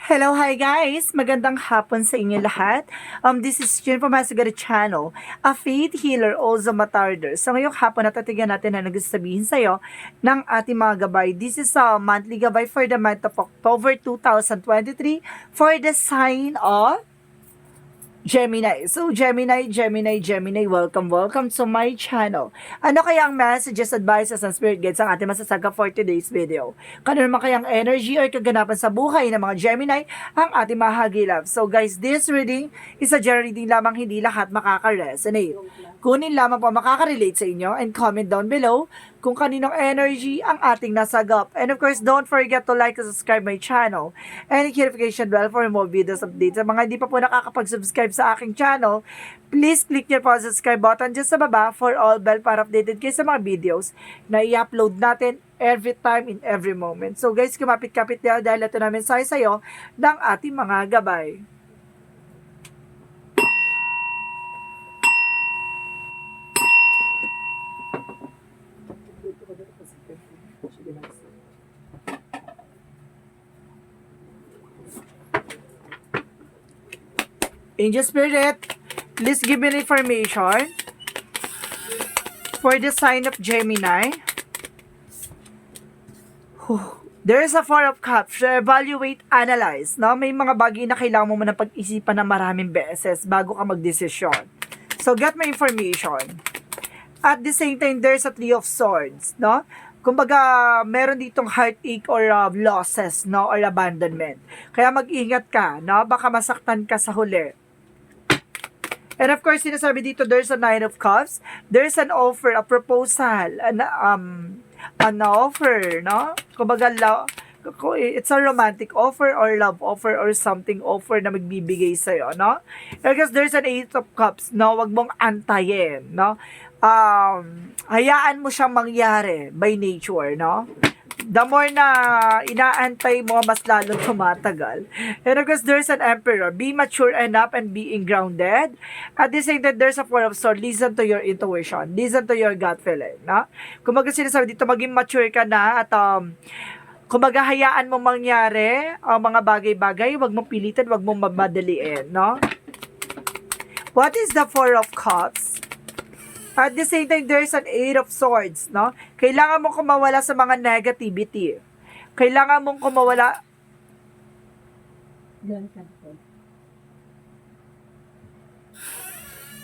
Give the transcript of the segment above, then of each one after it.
Hello, hi guys! Magandang hapon sa inyo lahat. This is Jen from Masagari Channel, a faith healer, also matarder. So ngayong hapon natatigan natin na nagsasabihin sa'yo ng ating mga gabay. This is a monthly gabay for the month of October 2023 for the sign of Gemini. So, Gemini, welcome to my channel. Ano kaya ang messages, advices, and spirit guides ang ating masasaga for today's video? Kano naman kayang energy or kaganapan sa buhay ng mga Gemini ang ating mahagilap? So, guys, this reading is a general reading lamang, hindi lahat makaka-resonate. Kunin lamang po makaka-relate sa inyo and comment down below kung kaninong energy ang ating nasagap. And of course, don't forget to like and subscribe my channel and notification bell for more videos updates. Sa mga hindi pa po nakakapag-subscribe sa aking channel, please click nyo po ang subscribe button dyan sa baba for all bell para updated kayo sa mga videos na i-upload natin every time in every moment. So guys, kumapit-kapit dahil ito namin sa'yo ng ating mga gabay. Angel Spirit, please give me information for the sign of Gemini. There is a Four of Cups. Evaluate, analyze. No? May mga bagay na kailangan mo na pag-isipan ng maraming beses bago ka magdesisyon. So, get my information. At the same time, there's a Three of Swords. No? Kumbaga, meron ditong heartache or losses, no? Or abandonment. Kaya mag-ingat ka. No? Baka masaktan ka sa huli. And of course, sinasabi dito, there's a Nine of Cups. There's an offer, a proposal, an offer, no? Kumbaga, it's a romantic offer or love offer or something offer na magbibigay sa'yo, no? Because there's an Eight of Cups, no? Wag mong antayin, no? Hayaan mo siyang mangyari by nature, no? The more na inaantay mo, mas lalong tumatagal. And of course, there's an Emperor. Be mature enough and being grounded. At the same time, there's a Four of Swords. Listen to your intuition. Listen to your gut feeling. No? Kung baga sinasabi dito, maging mature ka na at kung baga hayaan mo mangyari ang mga bagay-bagay, wag mong pilitin, wag mong mamadaliin. No? What is the Four of Cups? At the same time, there's an Eight of Swords, no? Kailangan mong kumawala sa mga negativity. Kailangan mong kumawala...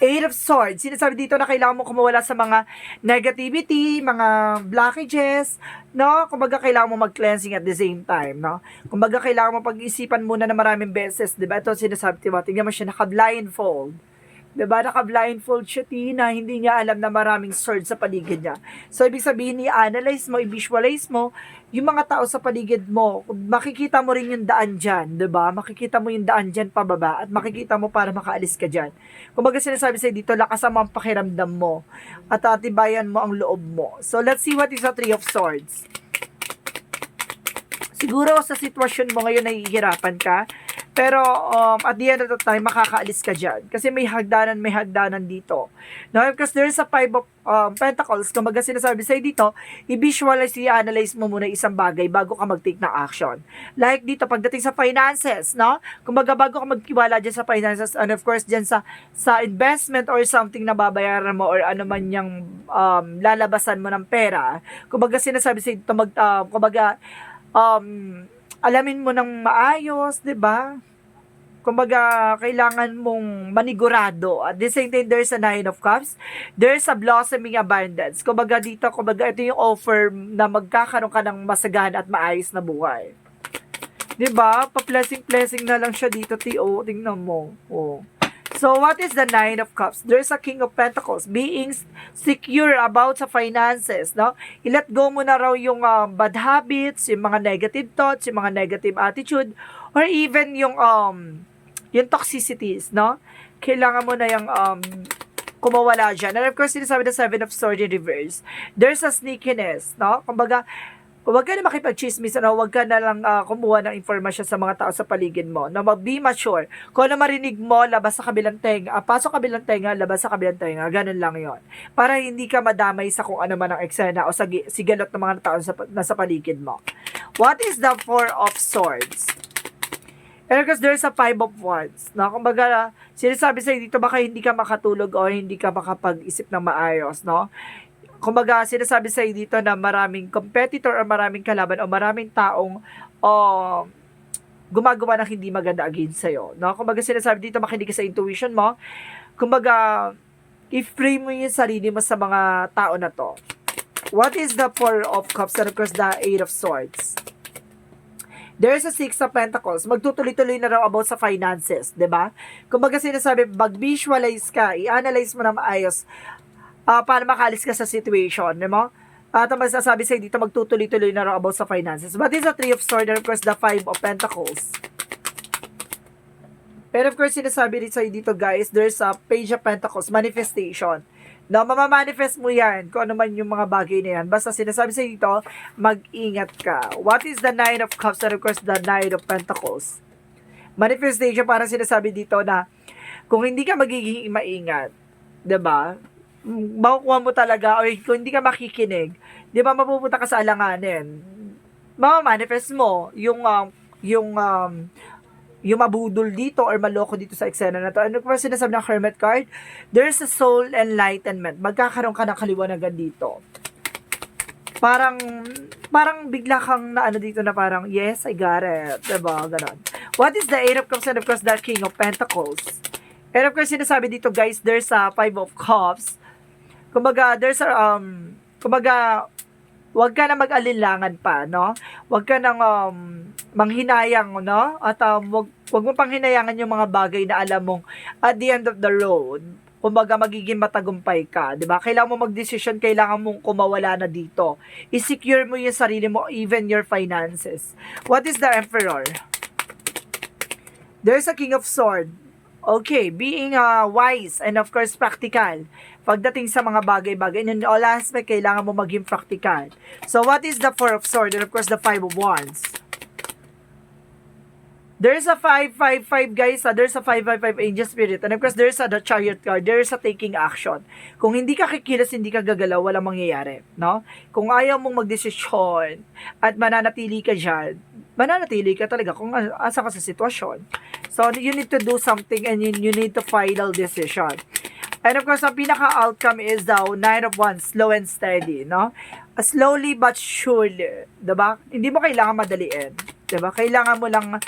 Eight of Swords. Sinasabi dito na kailangan mong kumawala sa mga negativity, mga blockages, no? Kumbaga, kailangan mo mag-cleansing at the same time, no? Kumbaga, kailangan mo pag-isipan muna na maraming beses, diba? Ito sinasabi, diba? Tingnan mo siya, naka-blindfold. Diba, naka-blindfold siya, Tina, hindi niya alam na maraming swords sa paligid niya. So, ibig sabihin, i-analyze mo, i-visualize mo, yung mga tao sa paligid mo, makikita mo rin yung daan dyan, diba? Makikita mo yung daan dyan pababa, at makikita mo para makaalis ka dyan. Kumbaga sinasabi sa'yo dito, lakasan mo ang pakiramdam mo, at atibayan mo ang loob mo. So, let's see what is the Three of Swords. Siguro sa sitwasyon mo ngayon nahihirapan ka, pero at the end of the time, makakaalis ka dyan. Kasi may hagdanan dito. No? Because there's a Five of Pentacles. Kumbaga sinasabi sa'yo dito, i-visualize, i-analyze mo muna isang bagay bago ka mag-take ng action. Like dito, pagdating sa finances, no? Kumbaga bago ka magkiwala dyan sa finances, and of course dyan sa investment or something na babayaran mo or ano man yung lalabasan mo ng pera. Kumbaga sinasabi sa'yo dito, alamin mo ng maayos, 'di ba? Kumbaga, kailangan mong manigurado. At the same time, there's a Nine of Cups. There's a blossoming abundance. Kumbaga dito, ito yung offer na magkakaroon ka ng masagana at maayos na buhay. 'Di ba? Pa-blessing na lang siya dito, T.O. Tingnan mo. Oh. So, what is the Nine of Cups? There's a King of Pentacles. Being secure about sa finances, no? I-let go mo na raw yung bad habits, yung mga negative thoughts, yung mga negative attitude, or even yung toxicities, no? Kailangan mo na yung kumawala dyan. And of course, sinasabi na Seven of Swords in reverse. There's a sneakiness, no? Kumbaga, huwag ka na makipag-chismis, huwag ka na lang kumuha ng informasyon sa mga tao sa paligid mo. Na be mature. Kung ano marinig mo, labas sa kabilang tenga, pasok kabilang tenga, labas sa kabilang tenga, ganun lang yon. Para hindi ka madamay sa kung ano man ang eksena o sa sigalot ng mga tao nasa paligid mo. What is the Four of Swords? And because there's a five of wands, no? Kumbaga, sinasabi sa'yo dito, baka hindi ka makatulog o hindi ka makapag-isip ng maayos, no? Kumbaga, sinasabi sa'yo dito na maraming competitor o maraming kalaban o maraming taong gumagawa ng hindi maganda against sa'yo, no? Kumbaga, sinasabi dito, makinig ka sa intuition mo. Kumbaga, i-frame mo yung sarili mo sa mga tao na to. What is the Four of Cups and of course the Eight of Swords? There's a Six of Pentacles. Magtutuloy-tuloy na raw about sa finances, 'di ba? Kumbaga sinasabi, mag-visualize ka, i-analyze mo na maayos para makalis ka sa situation, 'di mo? At ang masasabi sa'yo dito, magtutuloy-tuloy na raw about sa finances. What is the Three of Swords and of course the Five of Pentacles? And of course, sinasabi rin sa'yo dito guys, there's a Page of Pentacles, manifestation. No, mamamanifest mo yan, kung ano man yung mga bagay na yan. Basta sinasabi sa'yo dito, mag-ingat ka. What is the Nine of Cups and of course the Nine of Pentacles? Manifestation, parang sinasabi dito na, kung hindi ka magiging maingat, 'di ba? Makukuha mo talaga, o kung hindi ka makikinig, 'di ba, mapupunta ka sa alanganin. Mamamanifest mo yung mabudol dito or maloko dito sa eksena na to. Ano pa sinasabi ng Hermit card? There's a soul enlightenment. Magkakaroon ka ng kaliwanagan dito. Parang bigla kang na ano dito na parang, yes, I got it. Diba? Ganon. What is the Eight of Cups and of course the King of Pentacles? And of course, sinasabi dito guys, there's a Five of Cups. Kumbaga, there's a, wag ka na mag-alinlangan pa, no? Wag ka nang manghinayang, no? At wag mo pang hinayangan yung mga bagay na alam mong at the end of the road, kumbaga magiging matagumpay ka, 'di ba? Kailangan mo mag-decision, kailangan mong kumawala na dito. I-secure mo yung sarili mo, even your finances. What is the Emperor? There's a King of Swords. Okay, being wise and of course practical. Pagdating sa mga bagay-bagay, in all aspect, kailangan mo maging practical. So, what is the Four of Swords? And of course, the Five of Wands. There's a 555 guys, there's a 555 angel spirit. And of course, there's a the Chariot card. There's a taking action. Kung hindi ka kikilos, hindi ka gagalaw, walang mangyayari, no? Kung ayaw mong magdesisyon at mananatili ka dyan, mananatili ka talaga kung asa ka sa sitwasyon. So, you need to do something and you need to final decision. And of course, ang pinaka-outcome is the Nine of Wands, slow and steady, no? Slowly but surely, diba? Hindi mo kailangan madaliin, diba? Kailangan mo lang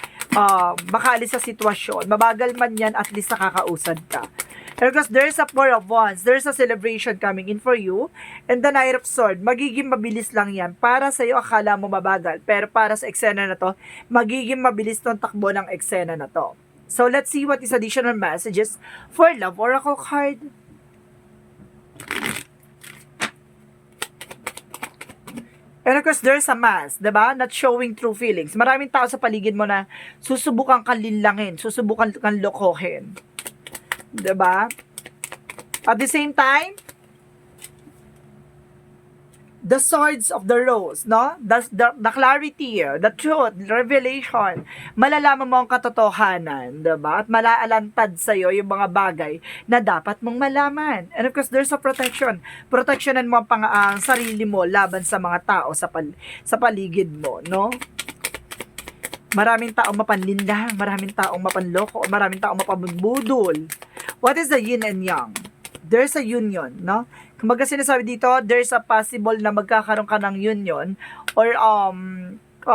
makaalis sa sitwasyon. Mabagal man yan, at least nakakausad ka. And because there's a Four of Wands, there's a celebration coming in for you, and the Knight of Swords, magiging mabilis lang yan. Para sa'yo, akala mo mabagal, pero para sa eksena na to, magiging mabilis tong takbo ng eksena na to. So, let's see what is additional messages for Love Oracle card. And of course, there's a mask, diba? Not showing true feelings. Maraming tao sa paligid mo na susubukan kang linlangin, susubukan kang lokohin. Diba? At the same time, the swords of the rose, no? The clarity, the truth, revelation. Malalaman mo ang katotohanan, diba? At malaalantad sa'yo yung mga bagay na dapat mong malaman. And of course, there's a protection. Protectionan mo ang sarili mo laban sa mga tao sa paligid mo, no? Maraming taong mapanlinlang, maraming taong mapanloko, maraming taong mapabudol. What is the yin and yang? There's a union, no? Kumbaga sinasabi dito, there's a possible na magkakaroon ka ng union or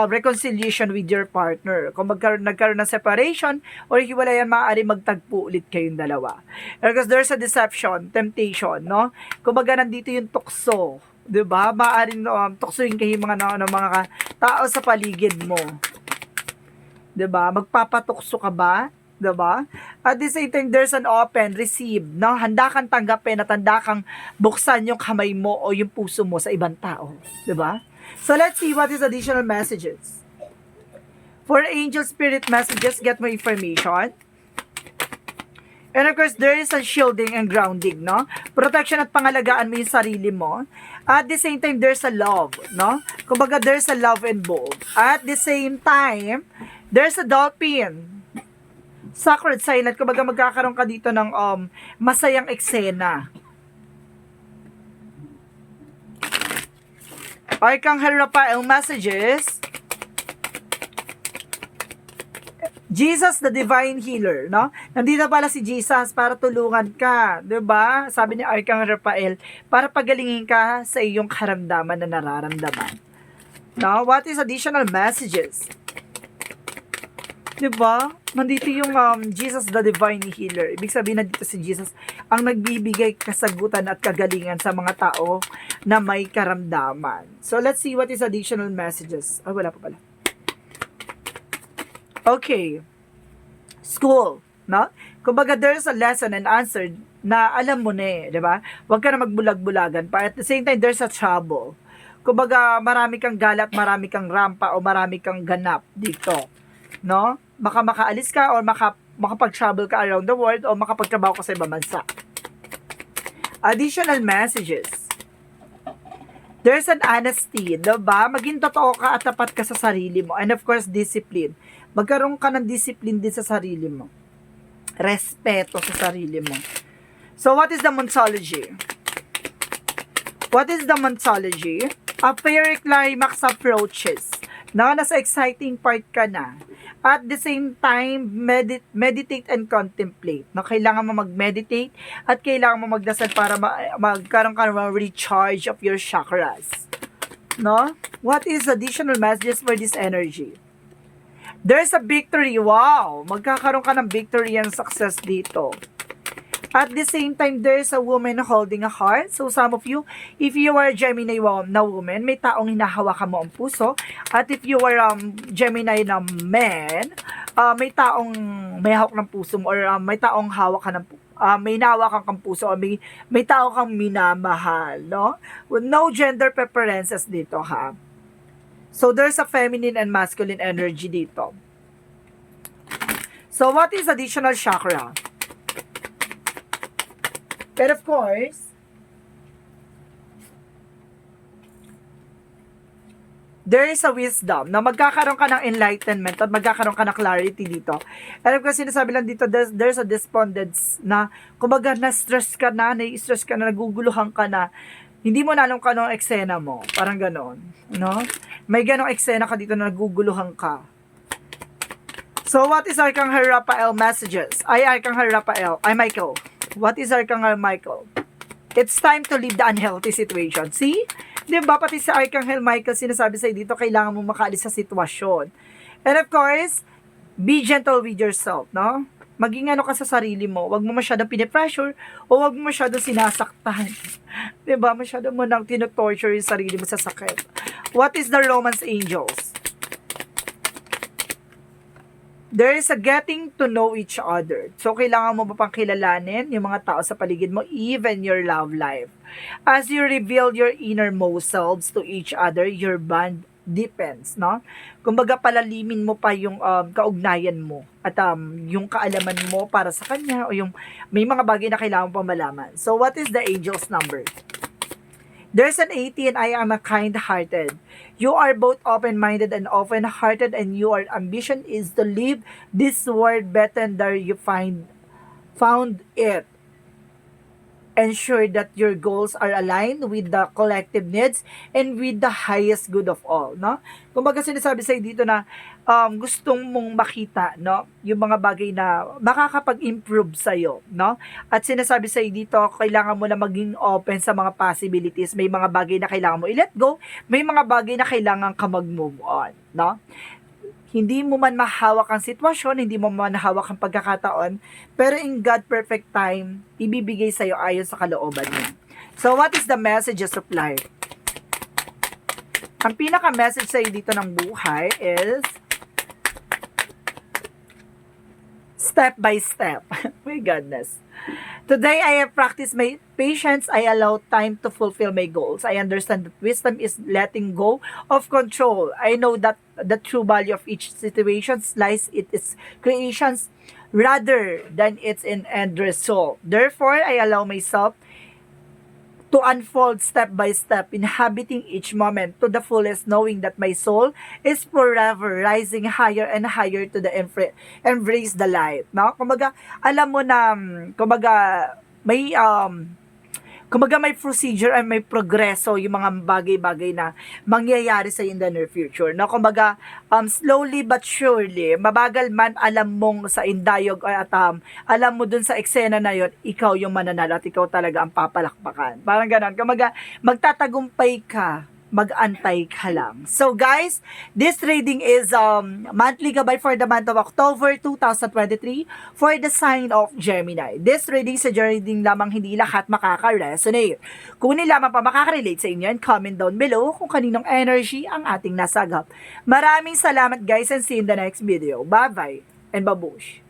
reconciliation with your partner. Kung nagkaroon ng separation or hiwalayan, maaari magtagpo ulit kayong dalawa. Because there's a deception, temptation, no? Kumbaga nandito yung tukso, 'di ba? Maaaring tuksoin kayo mga tao sa paligid mo. 'Di ba? Magpapatukso ka ba? 'Di ba? At the same time, there's an open, receive, no? Handa kang tanggapin at handa kang buksan yung kamay mo o yung puso mo sa ibang tao. 'Di ba? So, let's see what is additional messages. For angel spirit messages, get more information. And of course, there is a shielding and grounding, no? Protection at pangalagaan mo yung sarili mo. At the same time, there's a love, no? Kumbaga, there's a love involved. At the same time, there's a dolphin. Sacred silent, kumbaga magkakaroon ka dito ng masayang eksena. Arcangel Raphael messages. Jesus, the divine healer, no? Nandito pala si Jesus para tulungan ka, 'di ba? Sabi ni Archangel Raphael, para pagalingin ka sa iyong karamdaman na nararamdaman. No? What is additional messages? 'Di ba? Nandito yung Jesus, the divine healer. Ibig sabihin nandito si Jesus ang nagbibigay kasagutan at kagalingan sa mga tao na may karamdaman. So let's see what is additional messages. Ay, wala pa pala. Okay. School, no? Kumbaga, there's a lesson and answer na alam mo na eh, di ba? Huwag ka na magbulag-bulagan pa. At the same time, there's a trouble. Kumbaga, marami kang galat, marami kang rampa, o marami kang ganap dito. No? Baka makaalis ka, or makapag-travel ka around the world, o makapagtrabaho ka sa ibang bansa. Additional messages. There's an honesty, diba? Maging totoo ka at tapat ka sa sarili mo. And of course, discipline. Magkaroon ka ng discipline din sa sarili mo. Respeto sa sarili mo. So, what is the Monsology? What is the Monsology? A fairy climax approaches. Nasa exciting part ka na. At the same time, meditate and contemplate. Kailangan mo mag-meditate at kailangan mo magdasal para magkaroon ka ng recharge of your chakras. No? What is additional messages for this energy? There's a victory. Wow! Magkakaroon ka ng victory and success dito. At the same time, there's a woman holding a heart. So, some of you, if you are Gemini na woman, may taong hinahawakan mo ang puso. At if you are Gemini na man, may taong may hawak ng puso mo, or may taong hawak ka ng may nahawakan kang puso, o may tao kang minamahal, no? With no gender preferences dito, ha? So, there's a feminine and masculine energy dito. So, what is additional chakra? But of course, there is a wisdom na magkakaroon ka ng enlightenment at magkakaroon ka ng clarity dito. And of course, sinasabi lang dito, there's a despondence na, kumbaga, na-stress ka na, nai-stress ka na, naguguluhan ka na, hindi mo na alam kung anong eksena mo. Parang ganon. No? May ganong eksena ka dito na naguguluhan ka. So, what is Archangel Raphael messages? Archangel Raphael. Michael. What is Archangel Michael? It's time to leave the unhealthy situation. See? Di ba? Pati si Archangel Michael sinasabi sa'yo dito, kailangan mo makaalis sa sitwasyon. And of course, be gentle with yourself, no? Maging ano ka sa sarili mo. Huwag mo masyadong pinipressure o huwag mo masyadong sinasaktan. Diba? Masyadong mo nang tinotorture yung sarili mo sa sakit. What is the Romance Angels? There is a getting to know each other. So, kailangan mo ba pang kilalanin yung mga tao sa paligid mo, even your love life. As you reveal your innermost selves to each other, your bond deepens, no? Kumbaga, palalimin mo pa yung kaugnayan mo at yung kaalaman mo para sa kanya, o yung may mga bagay na kailangan mo pa malaman. So, what is the angel's number? There's an 80 and I am a kind-hearted. You are both open-minded and open-hearted, and your ambition is to leave this world better than you found it. Ensure that your goals are aligned with the collective needs and with the highest good of all, no? Kumbaga sinasabi sa'yo dito na gustong mong makita, no? Yung mga bagay na makakapag-improve sa'yo, no? At sinasabi sa'yo dito, kailangan mo na maging open sa mga possibilities. May mga bagay na kailangan mo i-let go, may mga bagay na kailangan ka mag-move on, no? Hindi mo man mahawak ang sitwasyon, hindi mo man mahawak ang pagkakataon, pero in God perfect time, ibibigay sa'yo ayon sa kalooban niya. So, what is the messages of life? Ang pinaka-message sa'yo dito ng buhay is step by step. My goodness. Today, I have practiced my patience. I allow time to fulfill my goals. I understand that wisdom is letting go of control. I know that the true value of each situation lies in its creations rather than its end result. Therefore, I allow myself to unfold step by step, inhabiting each moment to the fullest, knowing that my soul is forever rising higher and higher to the embrace the light. No? Kumbaga, alam mo na, kumbaga, may Kumbaga may procedure ay may progreso yung mga bagay-bagay na mangyayari sa in the near future. No? Kumbaga, slowly but surely, mabagal man alam mong sa indayog at alam mo dun sa eksena na yon, ikaw yung mananalo at ikaw talaga ang papalakpakan. Parang ganon. Kumbaga, magtatagumpay ka, mag-antay ka lang. So guys, this reading is monthly gabay for the month of October 2023 for the sign of Gemini. This reading sa reading lamang, hindi lahat makaka-resonate. Kung hindi lamang pa makaka-relate sa inyo, comment down below kung kaninong energy ang ating nasagap. Maraming salamat guys and see you in the next video. Bye-bye and babush!